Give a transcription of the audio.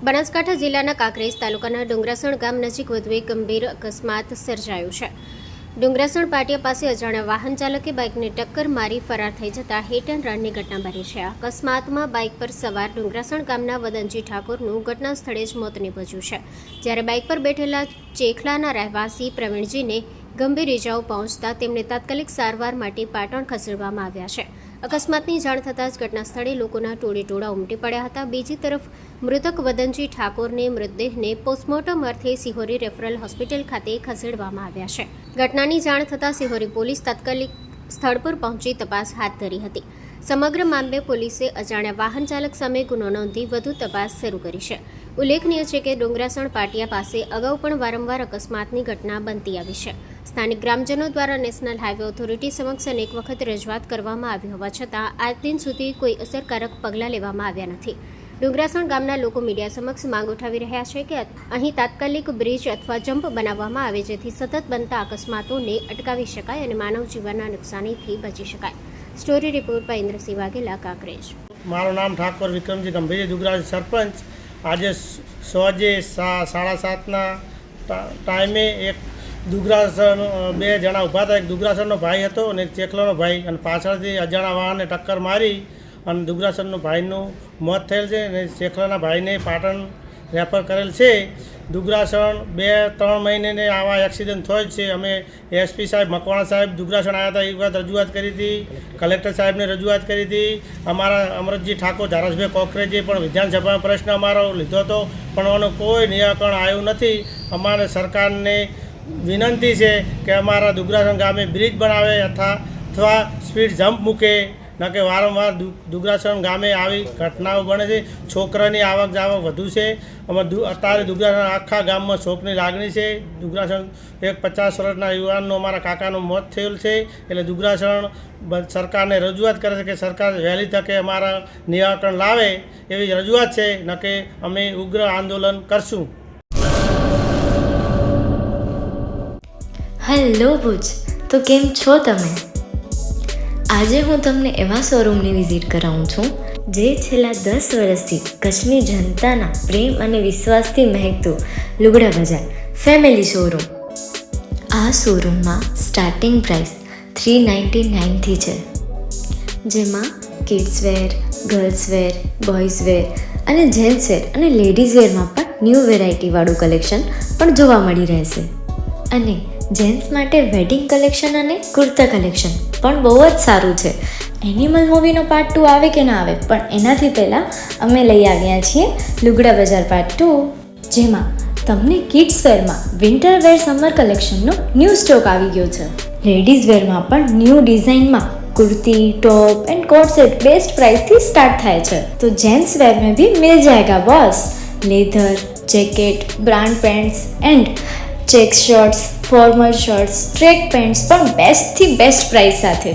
બનાસકાંઠા જિલ્લાના કાંકરેજ તાલુકાના ડુંગરાસણ ગામ નજીક વધુ એક ગંભીર અકસ્માત સર્જાયો છે। ડુંગરાસણ પાટિયા પાસે અજાણ્યા વાહન ચાલકે બાઇકને ટક્કર મારી ફરાર થઈ જતા હિટ એન્ડ રનની ઘટના બની છે। આ અકસ્માતમાં બાઇક પર સવાર ડુંગરાસણ ગામના વદનજી ઠાકોરનું ઘટના સ્થળે જ મોત નીપજ્યું છે, જ્યારે બાઇક પર બેઠેલા ચેખલાના રહેવાસી પ્રવીણજીને ગંભીર ઇજાઓ પહોંચતા તેમને તાત્કાલિક સારવાર માટે પાટણ ખસેડવામાં આવ્યા છે। અકસ્માતની જાણ થતાં જ ઘટના સ્થળે લોકોના ટોળેટોળા ઉમટી પડ્યા હતા। બીજી તરફ મૃતક વદનજી ઠાકોરને મૃતદેહને પોસ્ટમોર્ટમ અર્થે સિહોરી રેફરલ હોસ્પિટલ ખાતે ખસેડવામાં આવ્યા છે। ઘટનાની જાણ થતાં સિહોરી પોલીસ તાત્કાલિક સ્થળ પર પહોંચી તપાસ હાથ ધરી હતી। સમગ્ર મામલે પોલીસે અજાણ્યા વાહન ચાલક સામે ગુનો નોંધી વધુ તપાસ શરૂ કરી છે। ઉલ્લેખનીય છે કે ડુંગરાસણ પાટિયા પાસે અગાઉ પણ વારંવાર અકસ્માતની ઘટના બનતી આવી છે। સ્થાનિક ગ્રામજનો દ્વારા નેશનલ હાઈવે ઓથોરિટી સમક્ષ અનેક વખત રજૂઆત કરવામાં આવી હોવા છતાં આજ દિન સુધી કોઈ અસરકારક પગલાં લેવામાં આવ્યા નથી। ડુંગરાસણ ગામના લોકો મીડિયા સમક્ષ માંગ ઉઠાવી રહ્યા છે કે અહીં તાત્કાલિક બ્રિજ અથવા જમ્પ બનાવવામાં આવે, જેથી સતત બનતા અકસ્માતોને અટકાવી શકાય અને માનવ જીવનના નુકસાનીથી બચી શકાય। Story report by Indrasinh Vaghela, Kankrej. મારું નામ ઠાકોર વિક્રમજી ગંભીર, ડુંગરાસણ સરપંચ। આજે સોજે 7:30ના ટાઈમે એક ડુંગરાસણ બે જણા ઊભા હતા। એક ડુંગરાસણનો ભાઈ હતો અને એક ચેખલાનો ભાઈ, અને પાછળથી અજાણા વાહને ટક્કર મારી અને ડુંગરાસણનો ભાઈનું મોત થયેલ છે અને ચેખલાના ભાઈને પાટણ રેફર કરેલ છે। ડુંગરાસણ 2-3 મહિને આવા એક્સિડન્ટ થાય જ છે। અમે એસપી સાહેબ મકવાણા સાહેબ ડુંગરાસણ આવ્યા હતા, એક વાત રજૂઆત કરી હતી, કલેક્ટર સાહેબને રજૂઆત કરી હતી। અમારા અમરતજી ઠાકોર ધારાસભ્ય કોકરેજે પણ વિધાનસભામાં પ્રશ્ન અમારો લીધો હતો, પણ એનું કોઈ નિરાકરણ આવ્યું નથી। અમારે સરકારને વિનંતી છે કે અમારા ડુંગરાસણ ગામે બ્રિજ બનાવે અથવા સ્પીડ જમ્પ મૂકે, ન કે વારંવાર ડુંગરાસણ ગામે આવી ઘટનાઓ બને છે। છોકરાની આવક જાવક વધુ છે। અત્યારે ડુંગરાસણ આખા ગામમાં શોકની લાગણી છે। ડુંગરાસણ એક 50 વર્ષના યુવાનનું અમારા કાકાનું મોત થયેલ છે, એટલે ડુંગરાસણ સરકારને રજૂઆત કરે છે કે સરકાર વહેલી તકે અમારા નિરાકરણ લાવે એવી રજૂઆત છે, ન કે અમે ઉગ્ર આંદોલન કરશું। હેલો ભુજ, તો કેમ છો તમે? આજે હું તમને એવા શોરૂમની વિઝિટ કરાવું છું જે છેલ્લા 10 વર્ષથી કચ્છની જનતાના પ્રેમ અને વિશ્વાસથી મહેકતું લુગડા બજાર ફેમિલી શોરૂમ। આ શોરૂમમાં સ્ટાર્ટિંગ પ્રાઇસ 399થી છે, જેમાં kids wear, girls wear, boys wear અને જેન્ટ્સ વેર અને લેડીઝ વેરમાં પણ ન્યૂ વેરાયટીવાળું કલેક્શન પણ જોવા મળી રહેશે। અને જેન્ટ્સ માટે વેડિંગ કલેક્શન અને કુર્તા કલેક્શન પણ બહુ જ સારું છે। એનિમલ મૂવીનો પાર્ટ 2 આવે કે ના આવે, પણ એનાથી પહેલાં અમે લઈ આવ્યા છીએ લુગડા બજાર પાર્ટ 2, જેમાં તમને કિડ્સ વેરમાં વિન્ટર વેર સમર કલેક્શનનો ન્યૂ સ્ટોક આવી ગયો છે। લેડીઝ વેરમાં પણ ન્યૂ ડિઝાઇનમાં kurti, top and coat set best price थी स्टार्ट थाय छे। तो जेंट्स वेर में भी मिल जाएगा boss. Leather, jacket, brand pants and check shirts, formal shirts, track pants पर बेस्ट थी बेस्ट प्राइस साथे।